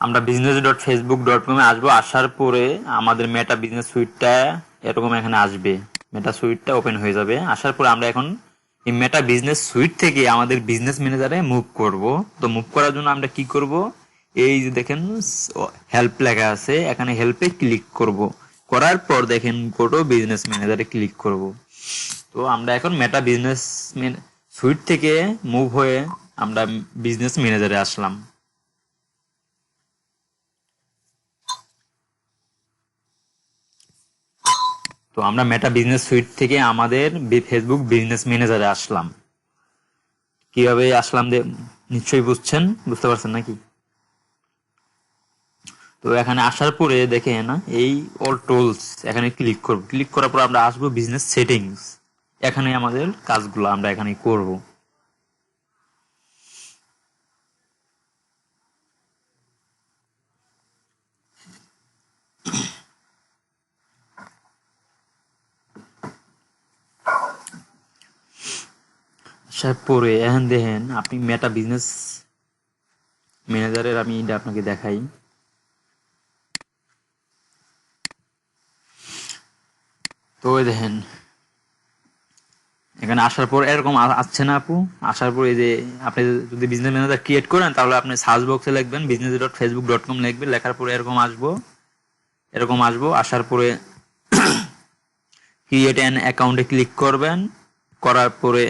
আমরা business.facebook.com এ আসবো। আসার পরে আমাদের মেটা বিজনেস সুইটটা এরকম এখানে আসবে, মেটা সুইটটা ওপেন হয়ে যাবে। আসার পরে আমরা এখন এই মেটা বিজনেস সুইট থেকে আমাদের বিজনেস ম্যানেজারে মুভ করব। তো মুভ করার জন্য আমরা কি করব, এই যে দেখেন হেল্প লেখা আছে, এখানে হেল্পে ক্লিক করব। করার পর দেখেন গোটো বিজনেস ম্যানেজারে ক্লিক করব। তো আমরা এখন মেটা বিজনেস সুইট থেকে মুভ হয়ে আমরা বিজনেস ম্যানেজারে আসলাম। তো আমরা মেটা বিজনেস সুইট থেকে আমাদের ফেসবুক বিজনেস ম্যানেজারে আসলাম। কিভাবে আসলাম নিশ্চয়ই বুঝতে পারছেন নাকি? তো এখানে আসার পরে দেখেন এই অল টুলস এখানে ক্লিক করব। ক্লিক করার পর আমরা আসবো বিজনেস সেটিংস। এখানে আমাদের কাজগুলো আমরা এখানে করব। আসার পরে এখন দেখেন আপনি মেটা বিজনেস ম্যানেজারের আমি এটা আপনাকে দেখাই। তো দেখেন এখানে আসার পর এরকম আসছে না আপু? আসার পর এই যে আপনি যদি বিজনেস ম্যানেজার ক্রিয়েট করেন তাহলে আপনি সার্চ বক্সে লিখবেন business.facebook.com লিখবেন। লেখার পরে এরকম আসবো। আসার পরে ক্রিয়েট অ্যান অ্যাকাউন্টে ক্লিক করবেন। করার পরে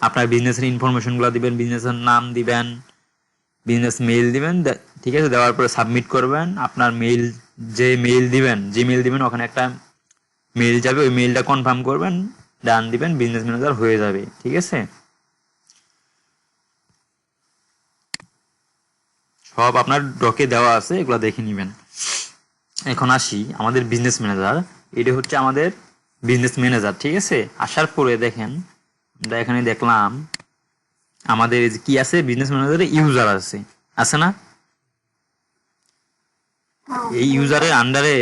আপনার বিজনেসের ইনফরমেশনগুলো দিবেন, বিজনেসের নাম দিবেন, বিজনেস মেইল দিবেন, ঠিক আছে? দেওয়ার পরে সাবমিট করবেন। আপনার মেইল যে মেইল দিবেন ওখানে একটা মেইল যাবে, ওই মেইলটা কনফার্ম করবেন, ডান দিবেন, বিজনেস ম্যানেজার হয়ে যাবে। ঠিক আছে? সব আপনার ডকে দেওয়া আছে, এগুলো দেখে নেবেন। এখন আসি আমাদের বিজনেস ম্যানেজার। এটা হচ্ছে আমাদের বিজনেস ম্যানেজার, ঠিক আছে? আসার পরে দেখেন আমরা এখানে দেখলাম আমাদের কি আছে, বিজনেস ম্যানেজারে ইউজার আছে না? এই ইউজারের আন্ডারে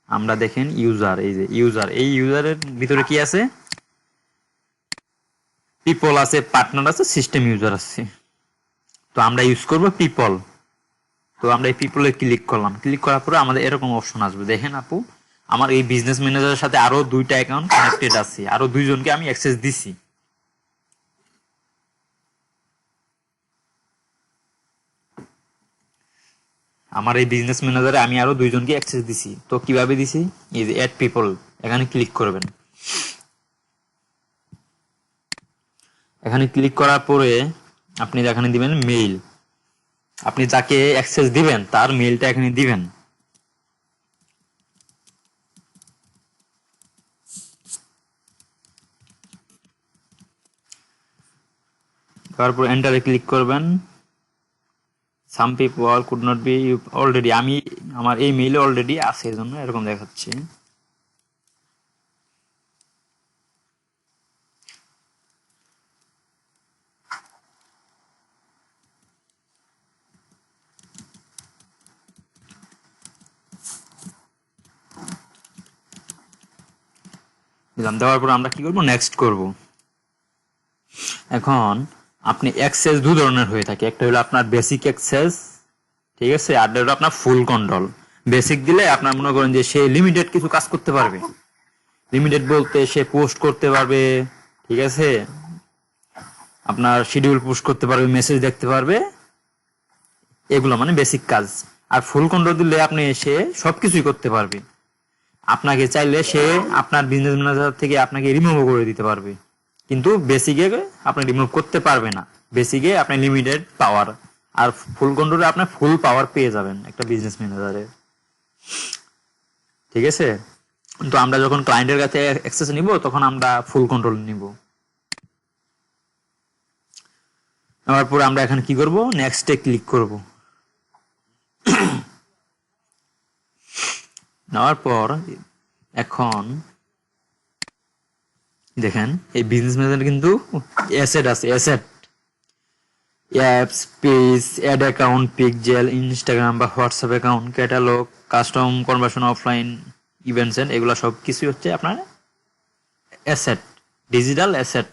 আমরা দেখেন ইউজার, এই যে এই ইউজারের ভিতরে কি আছে, পিপল আছে, পার্টনার আছে, সিস্টেম ইউজার আছে। তো আমরা ইউজ করব পিপল। তো আমরা এই পিপলে ক্লিক করলাম। ক্লিক করার পরে আমাদের এরকম অপশন আসবে। দেখেন আপু, আমার এই বিজনেস ম্যানেজারের সাথে আরো 2টা অ্যাকাউন্ট কানেক্টেড আছে, আরো 2জনকে আমি অ্যাক্সেস দিছি। আমার এই বিজনেস ম্যানেজারে আমি আরো 2জনকে অ্যাক্সেস দিছি। তো কিভাবে দিছি, এই যে অ্যাড পিপল, এখানে ক্লিক করবেন। এখানে ক্লিক করার পরে আপনি এখানে দিবেন মেইল। আপনি যাকে অ্যাক্সেস দিবেন তার মেইলটা এখানে দিবেন। তারপর এন্টারে ক্লিক করবেন। Some people could not be already, আমি আমার এই মেইলে অলরেডি আছে, এজন্য এরকম দেখাচ্ছে। দিলাম, দেওয়ার পর আমরা কি করব, নেক্সট করব। এখন আপনি অ্যাক্সেস 2 ধরনের হয়ে থাকে। একটা হলো আপনার বেসিক অ্যাক্সেস, ঠিক আছে? আর হলো আপনার ফুল কন্ট্রোল। বেসিক দিলে আপনার মনে করেন যে সে লিমিটেড কিছু কাজ করতে পারবে। লিমিটেড বলতে সে পোস্ট করতে পারবে, ঠিক আছে? আপনার শিডিউল পুশ করতে পারবে, মেসেজ দেখতে পারবে, এগুলো মানে বেসিক কাজ। আর ফুল কন্ট্রোল দিলে আপনি সে সবকিছুই করতে পারবে। আপনাকে চাইলে সে আপনার বিজনেস ম্যানেজার থেকে আপনাকে রিমুভ করে দিতে পারবে, কিন্তু বেসিকে আপনি রিমুভ করতে পারবে না। বেসিকে আপনি লিমিটেড পাওয়ার, আর ফুল কন্ট্রোলে আপনি ফুল পাওয়ার পেয়ে যাবেন একটা বিজনেস ম্যানেজারের। ঠিক আছে? তো আমরা যখন ক্লায়েন্টের কাছে অ্যাক্সেস নিব তখন আমরা ফুল কন্ট্রোল নিব। নেওয়ার পরে আমরা এখানে কি করব, নেক্সটে ক্লিক করব। নেওয়ার পর এখন দেখেন এই বিজনেস ম্যানেজার কিন্তু অ্যাসেট আছে, asset, apps, page, ad account, pixel, Instagram বা WhatsApp account, catalogue, custom, conversion, offline events, এগুলো সব কিছুই হচ্ছে আপনার অ্যাসেট, ডিজিটাল অ্যাসেট।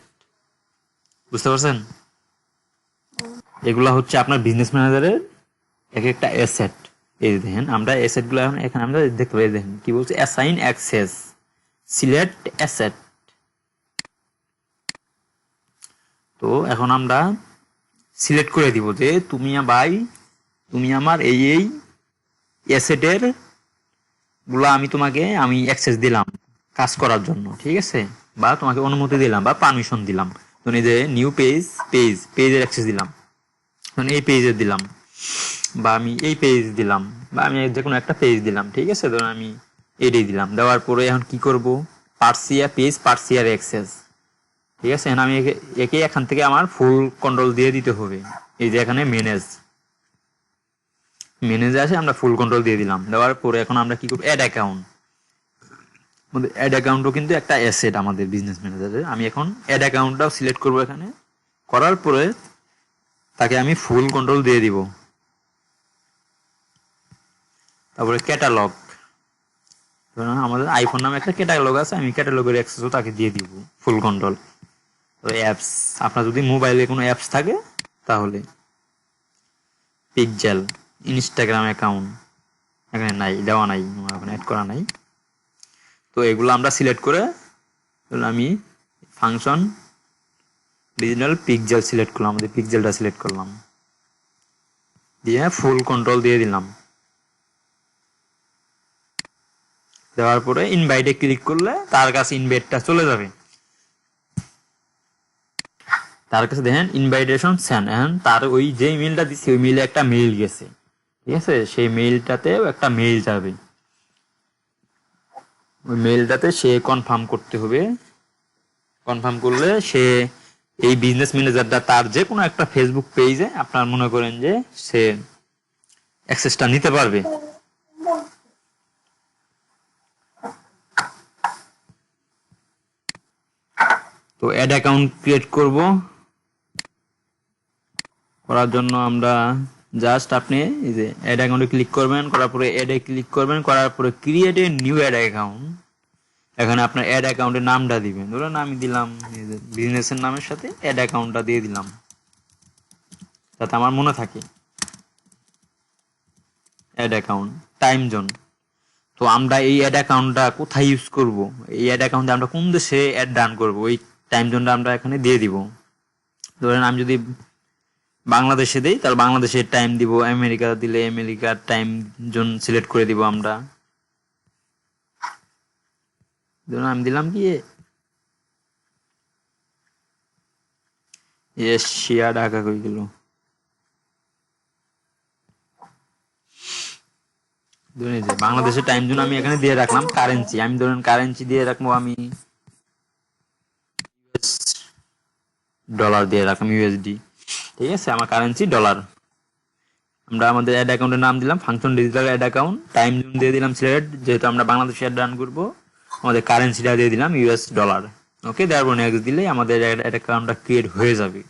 বুঝতে পারছেন? এগুলা হচ্ছে আপনার বিজনেস ম্যানেজারের এক একটা অ্যাসেট। এই দেখেন আমরা অ্যাসেট গুলো এখানে আমরা দেখতে পাই, দেখেন কি বলছে, অ্যাসাইন অ্যাক্সেস, সিলেক্ট অ্যাসেট। তো এখন আমরা সিলেক্ট করে দিব যে তুমি তুমি আমার এই অ্যাসেটের গুলো আমি অ্যাক্সেস দিলাম কাজ করার জন্য, ঠিক আছে, বা তোমাকে অনুমতি দিলাম বা পারমিশন দিলাম। ধরুন এই যে নিউ পেজের অ্যাক্সেস দিলাম, ধরুন এই পেজের দিলাম, বা আমি এই পেজ দিলাম, বা আমি যে কোনো একটা পেজ দিলাম, ঠিক আছে, ধরুন আমি এটাই দিলাম। দেওয়ার পরে এখন কি করব, পার্সিয়ার অ্যাক্সেস, ঠিক আছে। এখন আমি একে এখান থেকে আমার ফুল কন্ট্রোল দিয়ে দিতে হবে। এই যে এখানে ম্যানেজে আসে আমরা ফুল কন্ট্রোল দিয়ে দিলাম। দেওয়ার পরে এখন আমরা কি করব, অ্যাড অ্যাকাউন্টও কিন্তু একটা অ্যাসেট আমাদের বিজনেস ম্যানেজারের। আমি এখন অ্যাড অ্যাকাউন্টটাও সিলেক্ট করব এখানে, করার পরে তাকে আমি ফুল কন্ট্রোল দিয়ে দিব। তারপরে ক্যাটালগ, আমাদের আইফোন নামে একটা ক্যাটালগ আছে, আমি ক্যাটালগের অ্যাক্সেসও তাকে দিয়ে দিব ফুল কন্ট্রোল। অ্যাপস, আপনার যদি মোবাইলে কোনো অ্যাপস থাকে তাহলে পিক্সেল, ইনস্টাগ্রাম অ্যাকাউন্ট এখানে দেওয়া নাই, এখন অ্যাড করা নাই। তো এগুলো আমরা সিলেক্ট করে আমি ফাংশন ডিজিটাল পিক্সেল সিলেক্ট করলাম, আমাদের পিক্সেলটা সিলেক্ট করলাম, দিয়ে ফুল কন্ট্রোল দিয়ে দিলাম। দেওয়ার পরে ইনভাইটে ক্লিক করলে তার কাছে ইনভাইটটা চলে যাবে, তার কাছে দেখেন ইনভাইটেশন সেন্ড। এখন তার ওই যে মেইলটা দিচ্ছে ওই মেইলে একটা মেইল গেছে, ঠিক আছে, সেই মেইলটাতেও একটা মেইল যাবে, ওই মেইলটাতে সে কনফার্ম করতে হবে। কনফার্ম করলে সে এই বিজনেস ম্যানেজারটা তার যে কোনো একটা ফেসবুক পেজে আপনার মনে করেন যে সে অ্যাক্সেসটা নিতে পারবে। তো অ্যাড অ্যাকাউন্ট ক্রিয়েট করব, করার জন্য আমরা জাস্ট আপনি এই যে অ্যাড অ্যাকাউন্টে ক্লিক করবেন, করার পরে অ্যাডে ক্লিক করবেন, করার পরে create a new ad account. এখানে আপনার অ্যাড অ্যাকাউন্টের নামটা দিবেন, ধরুন আমি দিলাম বিজনেসের নামের সাথে অ্যাড অ্যাকাউন্টটা দিয়ে দিলাম, যাতে আমার মনে থাকে অ্যাড অ্যাকাউন্ট টাইম জোন। তো আমরা এই অ্যাড অ্যাকাউন্টটা কোথায় ইউজ করব, এই অ্যাড অ্যাকাউন্টে আমরা কোন দেশে অ্যাড রান করব, ওই টাইম জোনটা আমরা এখানে দিয়ে দিব। ধরেন আমি যদি বাংলাদেশে দেই তাহলে বাংলাদেশের টাইম দিব, আমেরিকা দিলে আমেরিকার টাইম জোন সিলেক্ট করে দিব আমরা। ধরুন আমি দিলাম কি এশিয়া, ঢাকা কই গেল, ধরুন এই যে বাংলাদেশের টাইম জোন আমি এখানে দিয়ে রাখলাম। কারেন্সি আমি ধরুন কারেন্সি দিয়ে রাখবো, আমি ডলার দিয়ে রাখলাম, ইউএসডি, ঠিক আছে, আমার কারেন্সি ডলার। আমরা আমাদের অ্যাড অ্যাকাউন্টের নাম দিলাম function digital ad account, time zone দিয়ে দিলাম সিলেক্ট, যেহেতু আমরা বাংলাদেশে অ্যাড রান করবো, আমাদের কারেন্সিটা দিয়ে দিলাম ইউএস ডলার। ওকে, দেওয়ার পর নেক্সট দিলেই আমাদের অ্যাড অ্যাকাউন্টটা ক্রিয়েট হয়ে যাবে।